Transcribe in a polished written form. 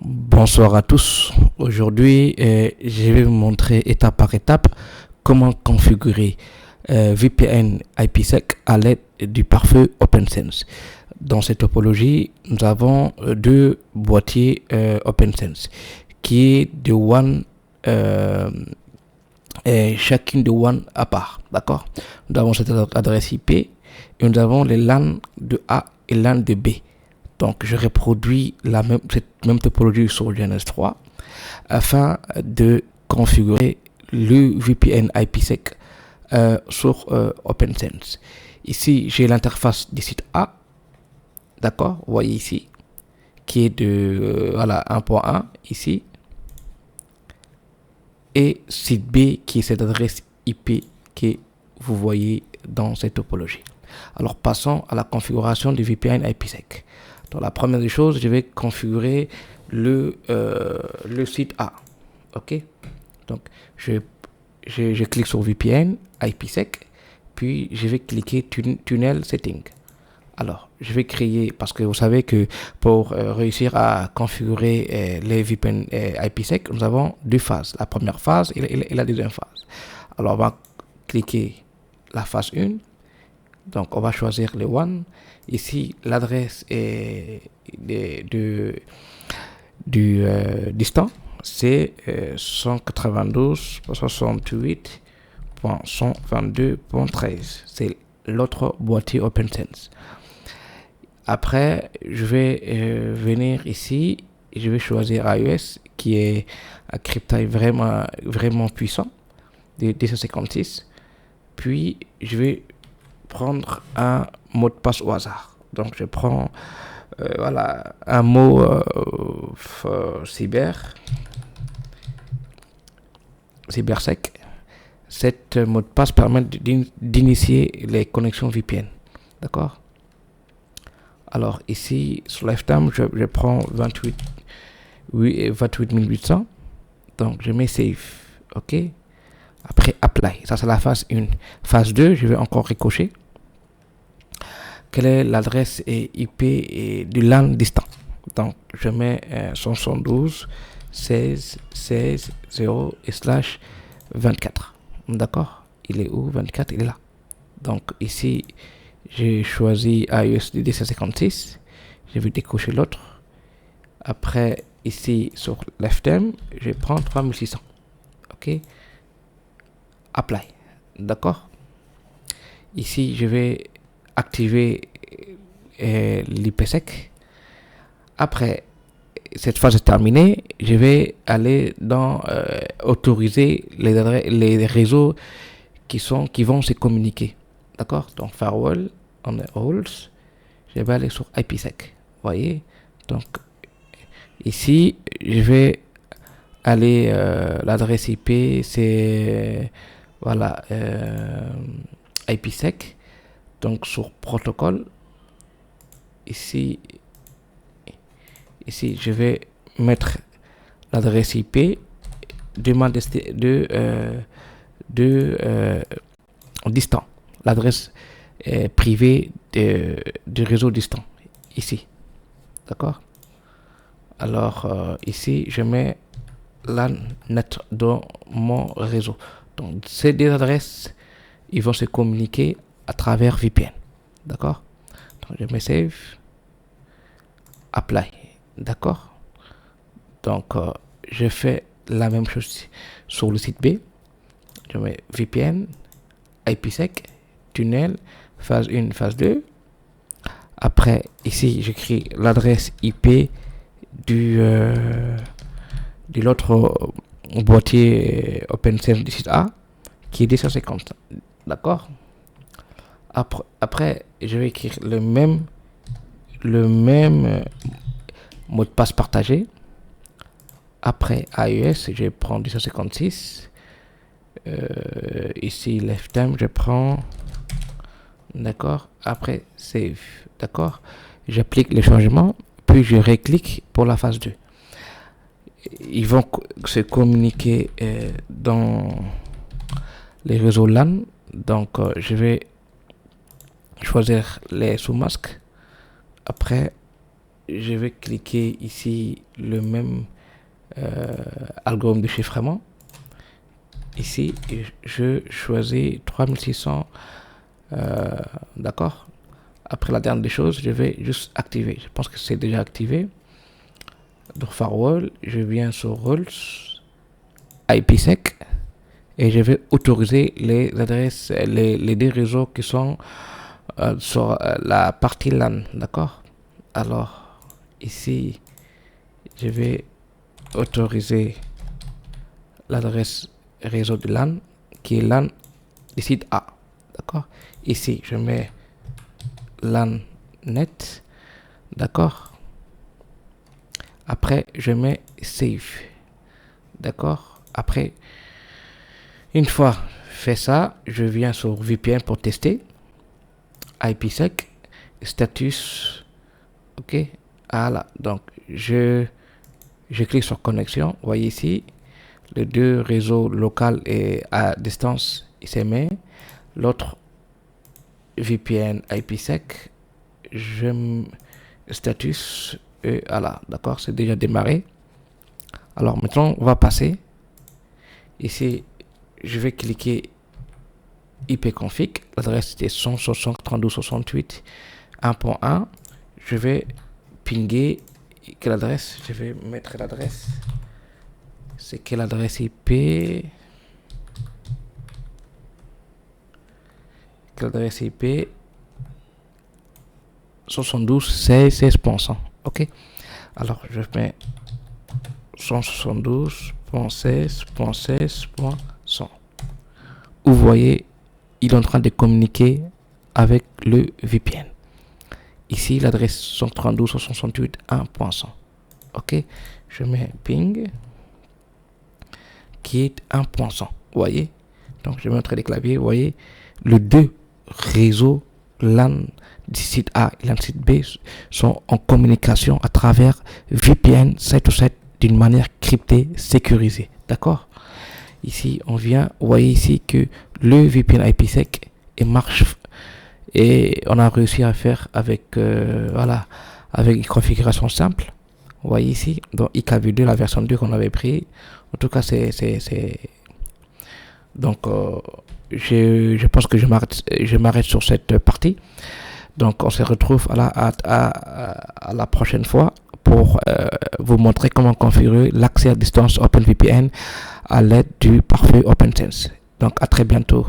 Bonsoir à tous. Aujourd'hui, je vais vous montrer étape par étape comment configurer VPN IPsec à l'aide du pare-feu OPNsense. Dans cette topologie, nous avons deux boîtiers OPNsense qui est de One et chacune de One à part. D'accord. Nous avons cette adresse IP et nous avons les LAN de A et LAN de B. Donc, je reproduis cette même topologie sur GNS3 afin de configurer le VPN IPsec sur OPNsense. Ici, j'ai l'interface du site A, d'accord, vous voyez ici, qui est de 1.1 ici, et site B qui est cette adresse IP que vous voyez dans cette topologie. Alors, passons à la configuration du VPN IPsec. Donc, la première des choses, je vais configurer le site A. OK? Donc, je clique sur VPN IPsec, puis je vais cliquer Tunnel Setting. Alors, je vais créer, parce que vous savez que pour réussir à configurer les VPN IPsec, nous avons deux phases. La première phase et la deuxième phase. Alors, on va cliquer la phase 1. Donc, on va choisir le one. Ici, l'adresse du distant, c'est 192.68.122.13. C'est l'autre boîtier OPNsense. Après, je vais venir ici et je vais choisir AES qui est un cryptage vraiment puissant de 256. Puis, je vais prendre un mot de passe au hasard. Donc, je prends un mot cybersec. Cet mot de passe permet d'initier les connexions VPN. D'accord? Alors, ici, sur Lifetime, je prends 28800. Donc, je mets Save. OK? Après, Apply. Ça, c'est la phase 1. Phase 2, je vais encore ricocher. Quelle est l'adresse IP du LAN distant? Donc, je mets 172.16.16.0/24. D'accord? Il est où? 24, il est là. Donc, ici, j'ai choisi AES de 256. Je vais décocher l'autre. Après, ici, sur Lifetime, je prends 3600. OK? Apply. D'accord? Ici, je vais activer l'IPsec. Après, cette phase est terminée, je vais aller dans autoriser les réseaux qui vont se communiquer. D'accord? Donc, firewall, on rules, je vais aller sur IPsec. Vous voyez? Donc, ici, je vais aller, l'adresse IP, c'est, IPsec. Donc, sur protocole, ici, je vais mettre l'adresse IP distant. L'adresse privée du réseau distant. Ici. D'accord? Alors, ici, je mets la net dans mon réseau. Donc, ces deux adresses, ils vont se communiquer à travers VPN. D'accord? Donc, je mets Save. Apply. D'accord? Donc, je fais la même chose sur le site B. Je mets VPN, IPsec, tunnel, phase 1, phase 2. Après, ici, j'écris l'adresse IP de l'autre boîtier OPNsense du site A, qui est 250. D'accord? Après, je vais écrire le même mot de passe partagé. Après AES, je prends 256. Ici, Lifetime, je prends. D'accord? Après, Save. D'accord? J'applique les changements, puis je reclique pour la phase 2. Ils vont se communiquer dans les réseaux LAN. Donc, je vais choisir les sous-masques. Après, je vais cliquer ici le même algorithme de chiffrement. Ici, je choisis 3600. D'accord. Après la dernière des choses, je vais juste activer. Je pense que c'est déjà activé. Donc firewall, je viens sur rules, IPsec, et je vais autoriser les adresses, les deux réseaux qui sont sur la partie LAN. D'accord. Alors ici, je vais autoriser l'adresse réseau de LAN qui est LAN du site A. D'accord. Ici, je mets LAN net. D'accord. Après, je mets save. D'accord. Après, une fois fait ça, je viens sur VPN pour tester. IPsec, status. Ok. Voilà. Donc, je clique sur connexion. Vous voyez ici, les deux réseaux local et à distance, il s'est mis. L'autre VPN IPsec, status, et voilà, d'accord, c'est déjà démarré. Alors maintenant, on va passer. Ici, je vais cliquer ipconfig, l'adresse est 172.168.1.1. Je vais pinguer quelle adresse? Je vais mettre l'adresse. C'est quelle adresse IP? Quelle adresse IP? 72.16.100. Ok. Alors je mets 172.16.16.100. Vous voyez, il est en train de communiquer avec le VPN. Ici, l'adresse 132.168.1.100. Ok. Je mets ping qui est 1.100. Vous voyez. Donc je mets entre les claviers. Vous voyez, les deux réseaux LAN du site A et LAN site B sont en communication à travers VPN 727 d'une manière cryptée, sécurisée. D'accord. Ici, on vient, vous voyez ici que le VPN IPsec marche et on a réussi à faire avec, voilà, avec une configuration simple. Vous voyez ici, dans IKV2, la version 2 qu'on avait pris. En tout cas, donc, je pense que je m'arrête sur cette partie. Donc, on se retrouve à la prochaine fois pour vous montrer comment configurer l'accès à distance OpenVPN à l'aide du pare-feu OPNsense. Donc, à très bientôt.